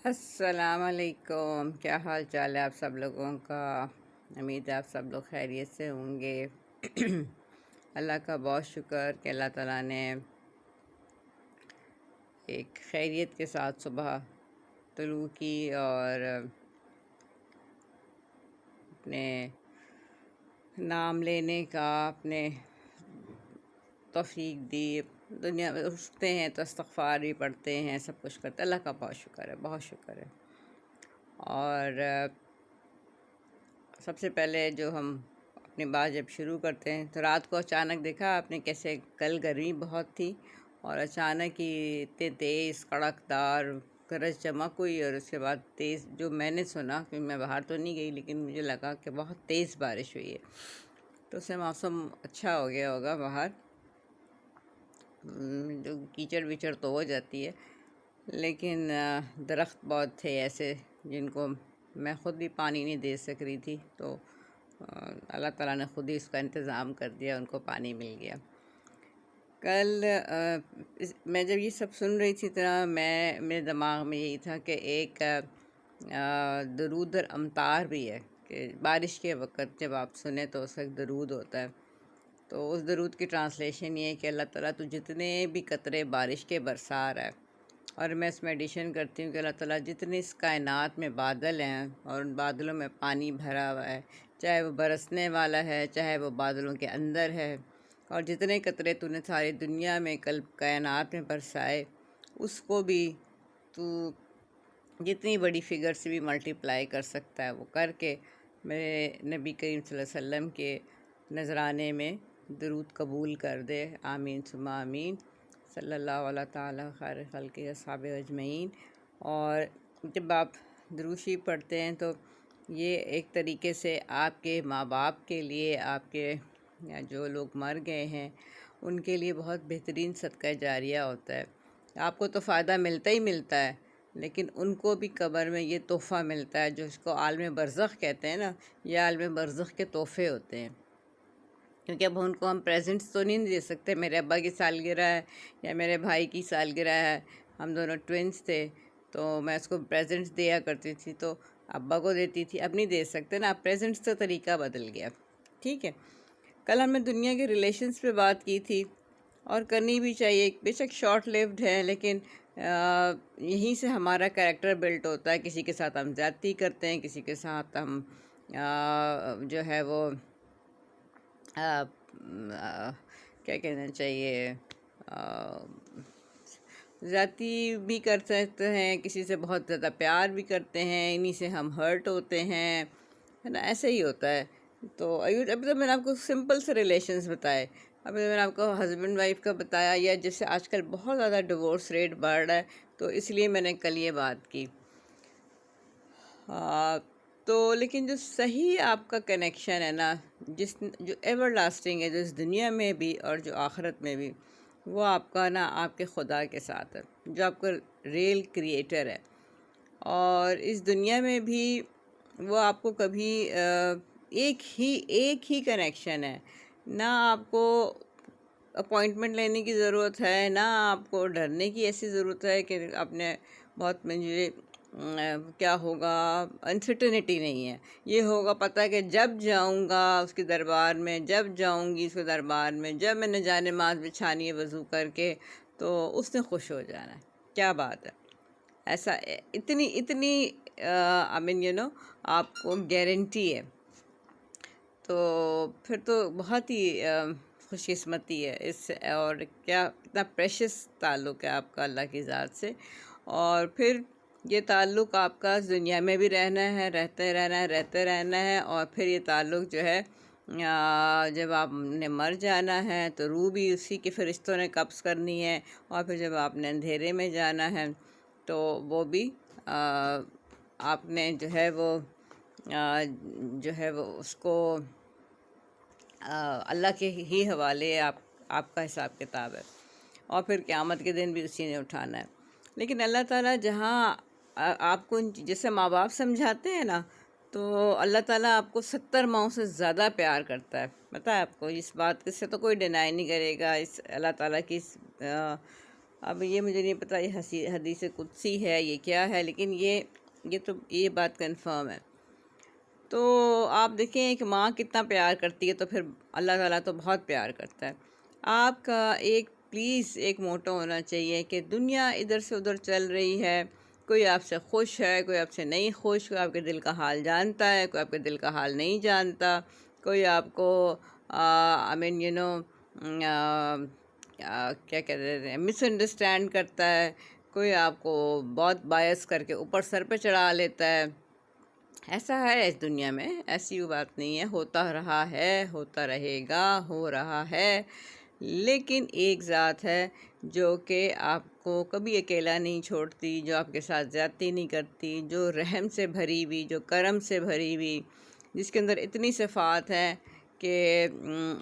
السلام علیکم، کیا حال چال ہے آپ سب لوگوں کا؟ امید ہے آپ سب لوگ خیریت سے ہوں گے۔ اللہ کا بہت شکر کہ اللہ تعالیٰ نے ایک خیریت کے ساتھ صبح طلوع کی اور اپنے نام لینے کا اپنے توفیق دی۔ دنیا میں اٹھتے ہیں تو استغفار بھی پڑھتے ہیں، سب کچھ کرتے ہیں۔ اللہ کا بہت شکر ہے، بہت شکر ہے۔ اور سب سے پہلے جو ہم اپنی بات جب شروع کرتے ہیں تو رات کو اچانک دیکھا آپ نے کیسے کل گرمی بہت تھی اور اچانک ہی اتنے تیز کڑکدار گرج چمک ہوئی، اور اس کے بعد تیز جو میں نے سنا، کہ میں باہر تو نہیں گئی لیکن مجھے لگا کہ بہت تیز بارش ہوئی ہے، تو اس سے موسم اچھا ہو گیا ہوگا باہر۔ جو کیچڑ ویچڑ تو ہو جاتی ہے، لیکن درخت بہت تھے ایسے جن کو میں خود بھی پانی نہیں دے سک رہی تھی، تو اللہ تعالیٰ نے خود ہی اس کا انتظام کر دیا، ان کو پانی مل گیا۔ کل میں جب یہ سب سن رہی تھی طرح میرے دماغ میں یہی تھا کہ ایک درود امطار بھی ہے، کہ بارش کے وقت جب آپ سنیں تو اس کا ایک درود ہوتا ہے، تو اس درود کی ٹرانسلیشن یہ ہے کہ اللہ تعالیٰ تو جتنے بھی قطرے بارش کے برسا رہا ہے، اور میں اس میں ایڈیشن کرتی ہوں کہ اللہ تعالیٰ جتنے اس کائنات میں بادل ہیں اور ان بادلوں میں پانی بھرا ہوا ہے، چاہے وہ برسنے والا ہے چاہے وہ بادلوں کے اندر ہے، اور جتنے قطرے تو نے ساری دنیا میں کائنات میں برسائے، اس کو بھی تو جتنی بڑی فگر سے بھی ملٹیپلائی کر سکتا ہے وہ کر کے میرے نبی کریم صلی اللہ علیہ وسلم کے نذرانے میں درود قبول کر دے۔ آمین ثم آمین، صلی اللہ علیہ تعالیٰ خیر خلق اصحاب اجمعین۔ اور جب آپ درود شریف پڑھتے ہیں تو یہ ایک طریقے سے آپ کے ماں باپ کے لیے، آپ کے یا جو لوگ مر گئے ہیں ان کے لیے بہت بہترین صدقہ جاریہ ہوتا ہے۔ آپ کو تو فائدہ ملتا ہی ملتا ہے، لیکن ان کو بھی قبر میں یہ تحفہ ملتا ہے جو اس کو عالم برزخ کہتے ہیں نا، یہ عالم برزخ کے تحفے ہوتے ہیں، کیونکہ اب ان کو ہم پریزنٹس تو نہیں دے سکتے۔ میرے ابا کی سالگرہ ہے یا میرے بھائی کی سالگرہ ہے، ہم دونوں ٹوینس تھے، تو میں اس کو پریزنٹس دیا کرتی تھی، تو ابا کو دیتی تھی، اب نہیں دے سکتے نا، اب پریزنٹس کا طریقہ بدل گیا۔ ٹھیک ہے، کل ہم نے دنیا کے ریلیشنز پہ بات کی تھی، اور کرنی بھی چاہیے، بے شک شارٹ لیوڈ ہے، لیکن یہیں سے ہمارا کریکٹر بلٹ ہوتا ہے۔ کسی کے ساتھ ہم زیادتی کرتے ہیں، کسی کے ساتھ ہم جو ہے وہ کیا کہنا چاہیے، زیادتی بھی کر سکتے ہیں، کسی سے بہت زیادہ پیار بھی کرتے ہیں، انہی سے ہم ہرٹ ہوتے ہیں، ہے نا، ایسے ہی ہوتا ہے۔ تو ابھی تو میں نے آپ کو سمپل سے ریلیشنز بتائے، ابھی تو میں نے آپ کو ہسبینڈ وائف کا بتایا، یا جس سے آج کل بہت زیادہ ڈیورس ریٹ بڑھ رہا ہے، تو اس لیے میں نے کل یہ بات کی۔ تو لیکن جو صحیح آپ کا کنیکشن ہے نا، جو ایور لاسٹنگ ہے، جو اس دنیا میں بھی اور جو آخرت میں بھی، وہ آپ کا نا آپ کے خدا کے ساتھ ہے، جو آپ کا ریل کریٹر ہے۔ اور اس دنیا میں بھی وہ آپ کو کبھی ایک ہی کنیکشن ہے، نہ آپ کو اپوائنٹمنٹ لینے کی ضرورت ہے، نہ آپ کو ڈرنے کی ایسی ضرورت ہے کہ آپ نے بہت مجھے کیا ہوگا، انسرٹنٹی نہیں ہے۔ یہ ہوگا پتہ کہ جب جاؤں گا اس کے دربار میں، جب جاؤں گی اس کے دربار میں، جب میں نے جانماز بچھانی ہے وضو کر کے، تو اس نے خوش ہو جانا ہے۔ کیا بات ہے، ایسا اتنی آپ کو گارنٹی ہے، تو پھر تو بہت ہی خوش قسمتی ہے اس سے، اور کیا کتنا پریشس تعلق ہے آپ کا اللہ کی ذات سے۔ اور پھر یہ تعلق آپ کا دنیا میں بھی رہنا ہے، رہتے رہنا ہے، اور پھر یہ تعلق جو ہے جب آپ نے مر جانا ہے تو روح بھی اسی کے فرشتوں نے قبض کرنی ہے، اور پھر جب آپ نے اندھیرے میں جانا ہے تو وہ بھی آپ نے جو ہے وہ اس کو اللہ کے ہی حوالے آپ کا حساب کتاب ہے، اور پھر قیامت کے دن بھی اسی نے اٹھانا ہے۔ لیکن اللہ تعالیٰ جہاں آپ کو جیسے ماں باپ سمجھاتے ہیں نا، تو اللہ تعالیٰ آپ کو 70 ماؤں سے زیادہ پیار کرتا ہے، پتہ ہے آپ کو، اس بات سے تو کوئی ڈینائی نہیں کرے گا، اس اللہ تعالیٰ کی اب یہ مجھے نہیں پتہ یہ حدیث قدسی ہے یہ کیا ہے، لیکن یہ بات کنفرم ہے۔ تو آپ دیکھیں ایک ماں کتنا پیار کرتی ہے، تو پھر اللہ تعالیٰ تو بہت پیار کرتا ہے۔ آپ کا پلیز ایک موٹو ہونا چاہیے کہ دنیا ادھر سے ادھر چل رہی ہے، کوئی آپ سے خوش ہے، کوئی آپ سے نہیں خوش، کوئی آپ کے دل کا حال جانتا ہے، کوئی آپ کے دل کا حال نہیں جانتا، کوئی آپ کو کیا کہتے ہیں مس انڈرسٹینڈ کرتا ہے، کوئی آپ کو بہت بایس کر کے اوپر سر پہ چڑھا لیتا ہے۔ ایسا ہے اس دنیا میں، ایسی وہ بات نہیں ہے، ہوتا رہا ہے، ہوتا رہے گا، ہو رہا ہے۔ لیکن ایک ذات ہے جو کہ آپ کو کبھی اکیلا نہیں چھوڑتی، جو آپ کے ساتھ زیادتی نہیں کرتی، جو رحم سے بھری ہوئی، جو کرم سے بھری ہوئی، جس کے اندر اتنی صفات ہیں کہ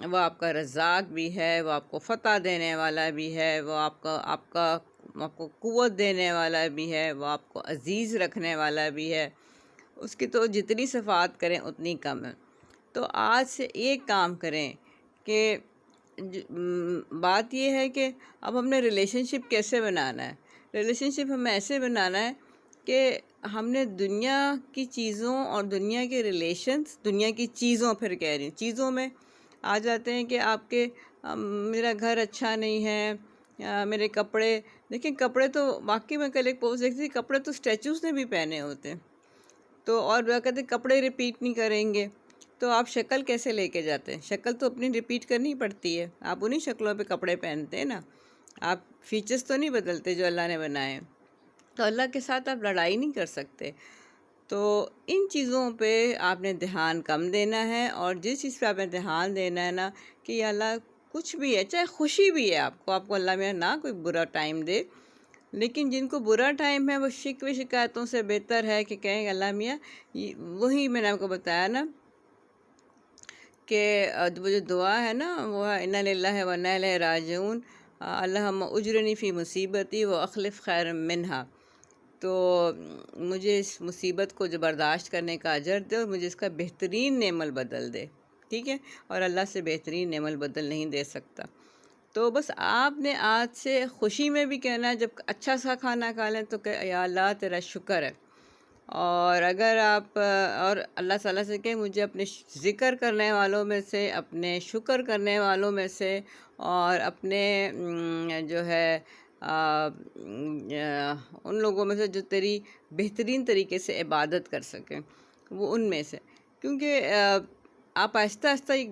وہ آپ کا رزاق بھی ہے، وہ آپ کو فتح دینے والا بھی ہے، وہ آپ کو قوت دینے والا بھی ہے، وہ آپ کو عزیز رکھنے والا بھی ہے۔ اس کی تو جتنی صفات کریں اتنی کم ہے۔ تو آج سے ایک کام کریں کہ بات یہ ہے کہ اب ہم نے ریلیشن شپ کیسے بنانا ہے۔ ریلیشن شپ ہمیں ایسے بنانا ہے کہ ہم نے دنیا کی چیزوں اور دنیا کے ریلیشنز، دنیا کی چیزوں پھر کہہ رہی ہوں، چیزوں میں آ جاتے ہیں کہ آپ کے میرا گھر اچھا نہیں ہے، میرے کپڑے، دیکھیں کپڑے تو واقعی میں کل ایک پوسٹ دیکھتی تھی، کپڑے تو اسٹیچوز نے بھی پہنے ہوتے ہیں، تو اور وہ کہتے ہیں کپڑے ریپیٹ نہیں کریں گے، تو آپ شکل کیسے لے کے جاتے ہیں؟ شکل تو اپنی ریپیٹ کرنی پڑتی ہے، آپ انہی شکلوں پہ کپڑے پہنتے ہیں نا، آپ فیچرز تو نہیں بدلتے جو اللہ نے بنائے ہیں۔ تو اللہ کے ساتھ آپ لڑائی نہیں کر سکتے۔ تو ان چیزوں پہ آپ نے دھیان کم دینا ہے، اور جس چیز پہ آپ نے دھیان دینا ہے نا کہ یا اللہ کچھ بھی ہے، چاہے خوشی بھی ہے آپ کو اللہ میں نہ کوئی برا ٹائم دے، لیکن جن کو برا ٹائم ہے وہ شکوے شکایتوں سے بہتر ہے کہ کہیں اللہ میاں، وہی میں نے آپ کو بتایا نا کہ وہ جو دعا ہے نا وہ ہے انا للہ و انا الیہ راجعون، اللہم اجرنی فی مصیبتی و اخلف خیر منہا، تو مجھے اس مصیبت کو جو برداشت کرنے کا اجر دے اور مجھے اس کا بہترین نعمل بدل دے، ٹھیک ہے، اور اللہ سے بہترین نعمل بدل نہیں دے سکتا۔ تو بس آپ نے آج سے خوشی میں بھی کہنا ہے، جب اچھا سا کھانا کھا لیں تو کہ یا اللہ تیرا شکر ہے، اور اگر آپ اور اللہ تعالیٰ سے کہ مجھے اپنے ذکر کرنے والوں میں سے، اپنے شکر کرنے والوں میں سے، اور اپنے جو ہے ان لوگوں میں سے جو تیری بہترین طریقے سے عبادت کر سکیں، وہ ان میں سے، کیونکہ آپ آہستہ آہستہ ایک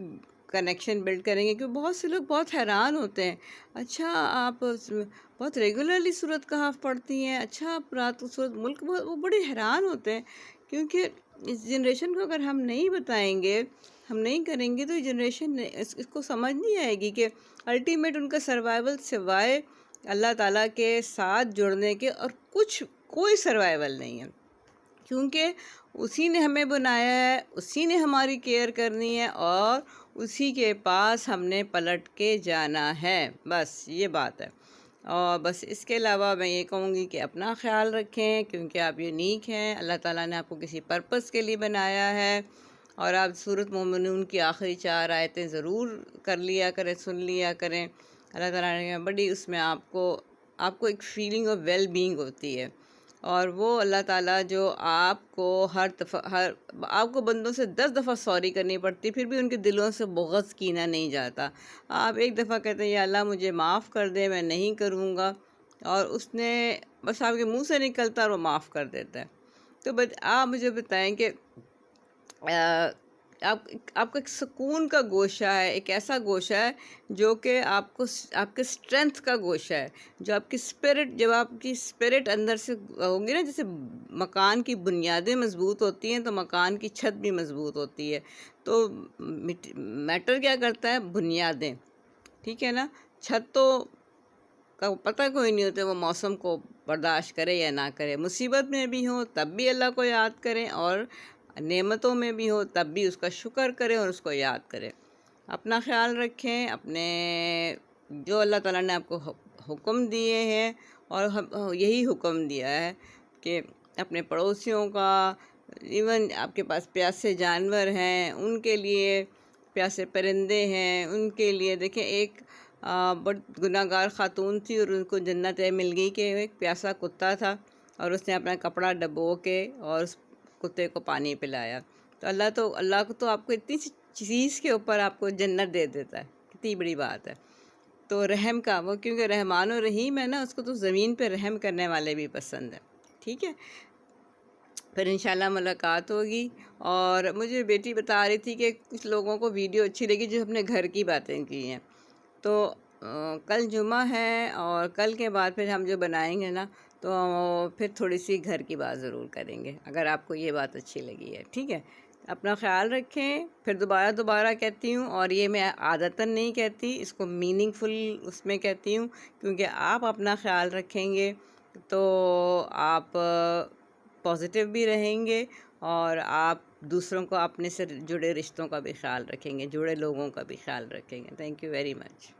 کنیکشن بلڈ کریں گے، کیونکہ بہت سے لوگ بہت حیران ہوتے ہیں، اچھا آپ بہت ریگولرلی سورۃ کہف پڑھتی ہیں، اچھا آپ رات کو سورۃ ملک، وہ بڑے حیران ہوتے ہیں، کیونکہ اس جنریشن کو اگر ہم نہیں بتائیں گے، ہم نہیں کریں گے، تو یہ جنریشن اس کو سمجھ نہیں آئے گی کہ الٹیمیٹ ان کا سروائیول سوائے اللہ تعالیٰ کے ساتھ جڑنے کے اور کوئی سروائیول نہیں ہے، کیونکہ اسی نے ہمیں بنایا ہے، اسی نے ہماری کیئر کرنی ہے، اور اسی کے پاس ہم نے پلٹ کے جانا ہے، بس یہ بات ہے۔ اور بس اس کے علاوہ میں یہ کہوں گی کہ اپنا خیال رکھیں، کیونکہ آپ یونیک ہیں، اللہ تعالیٰ نے آپ کو کسی پرپس کے لیے بنایا ہے، اور آپ سورۃ مومنون کی آخری 4 آیتیں ضرور کر لیا کریں، سن لیا کریں۔ اللہ تعالیٰ نے بڑی اس میں آپ کو ایک فیلنگ آف ویل بینگ ہوتی ہے، اور وہ اللہ تعالیٰ جو آپ کو آپ کو بندوں سے 10 دفعہ سوری کرنی پڑتی، پھر بھی ان کے دلوں سے بغض کینہ نہیں جاتا۔ آپ ایک دفعہ کہتے ہیں یا اللہ مجھے معاف کر دے، میں نہیں کروں گا، اور اس نے بس آپ کے منہ سے نکلتا اور وہ معاف کر دیتا ہے۔ تو آپ مجھے بتائیں کہ آپ کا ایک سکون کا گوشہ ہے، ایک ایسا گوشہ ہے جو کہ آپ کے اسٹرینتھ کا گوشہ ہے، جو آپ کی جب آپ کی اسپرٹ اندر سے ہوگی نا، جیسے مکان کی بنیادیں مضبوط ہوتی ہیں تو مکان کی چھت بھی مضبوط ہوتی ہے۔ تو میٹر کیا کرتا ہے؟ بنیادیں، ٹھیک ہے نا، چھت تو کا پتہ کوئی نہیں ہوتا وہ موسم کو برداشت کرے یا نہ کرے، مصیبت میں بھی ہو تب بھی اللہ کو یاد کریں، اور نعمتوں میں بھی ہو تب بھی اس کا شکر کریں اور اس کو یاد کریں۔ اپنا خیال رکھیں، اپنے جو اللہ تعالیٰ نے آپ کو حکم دیے ہیں، اور یہی حکم دیا ہے کہ اپنے پڑوسیوں کا، ایون آپ کے پاس پیاسے جانور ہیں ان کے لیے، پیاسے پرندے ہیں ان کے لیے، دیکھیں ایک بہت گناہ گار خاتون تھی اور ان کو جنت مل گئی کہ ایک پیاسا کتا تھا اور اس نے اپنا کپڑا ڈبو کے اور اس کتے کو پانی پلایا. تو اللہ کو تو آپ کو اتنی سی چیز کے اوپر آپ کو جنت دے دیتا ہے، کتنی بڑی بات ہے. تو رحم کا وہ کیونکہ رحمان و رحیم ہے نا، اس کو تو زمین پہ رحم کرنے والے بھی پسند ہیں. ٹھیک ہے، پھر انشاءاللہ ملاقات ہوگی. اور مجھے بیٹی بتا رہی تھی کہ کچھ لوگوں کو ویڈیو اچھی لگی جو اپنے گھر کی باتیں کی ہیں. تو کل جمعہ ہے اور کل کے بعد پھر ہم جو بنائیں گے نا تو پھر تھوڑی سی گھر کی بات ضرور کریں گے، اگر آپ کو یہ بات اچھی لگی ہے. ٹھیک ہے، اپنا خیال رکھیں. پھر دوبارہ کہتی ہوں، اور یہ میں عادتاً نہیں کہتی، اس کو میننگ فل اس میں کہتی ہوں، کیونکہ آپ اپنا خیال رکھیں گے تو آپ پازیٹیو بھی رہیں گے اور آپ دوسروں کو اپنے سے جڑے رشتوں کا بھی خیال رکھیں گے، جڑے لوگوں کا بھی خیال رکھیں گے. Thank you very much.